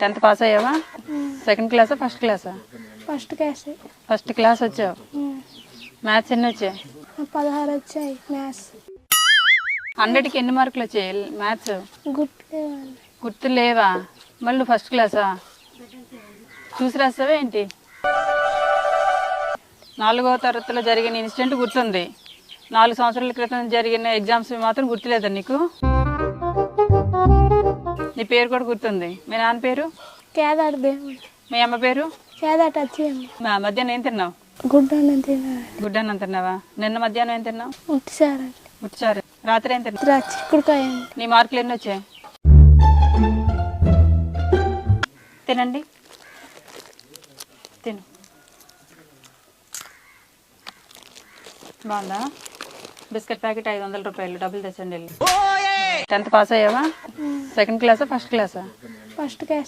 10th pass అయ్యావా? Second క్లాసా first క్లాసా? First class. ఫస్ట్ క్లాస్ వచ్చావు. మ్యాథ్స్ ఎన్ని వచ్చాయి? 16 వచ్చాయి మ్యాథ్స్. 100కి ఎన్ని మార్కులు వచ్చాయి మ్యాథ్స్? గుర్తులేవండి. గుర్తు లేవా? మళ్ళీ నువ్వు ఫస్ట్ క్లాసా? చూసి రాస్తావా ఏంటి? 4వ తరగతిలో జరిగిన ఇన్సిడెంట్ గుర్తుంది, 4 సంవత్సరాల క్రితం జరిగిన ఎగ్జామ్స్ మాత్రం గుర్తులేదా నీకు? నీ పేరు కూడా గుర్తుంది. మీ నాన్న పేరు? కేదార్ దేవుడు. మీ అమ్మ పేరు? కేదార్ వచ్చేయండి. మధ్యాహ్నం ఏం తిన్నావు? గుడ్డన్నం తిన్నాను. గుడ్డన్నం తిన్నావా? నిన్న మధ్యాహ్నం ఏం తిన్నావు? ఉట్టిసారండి. ఉచ్చారు. రాత్రి ఏం తిన్నావు? చిక్కుడుకాయ అండి. నీ మార్కులు ఎన్ని వచ్చాయి? తినండి, తిను. బాగుందా? బిస్కెట్ ప్యాకెట్ 500 రూపాయలు, డబ్బులు తెచ్చండి వెళ్ళి. 10th పాస్ అయ్యావా? సెకండ్ క్లాసా ఫస్ట్ క్లాసా? First class.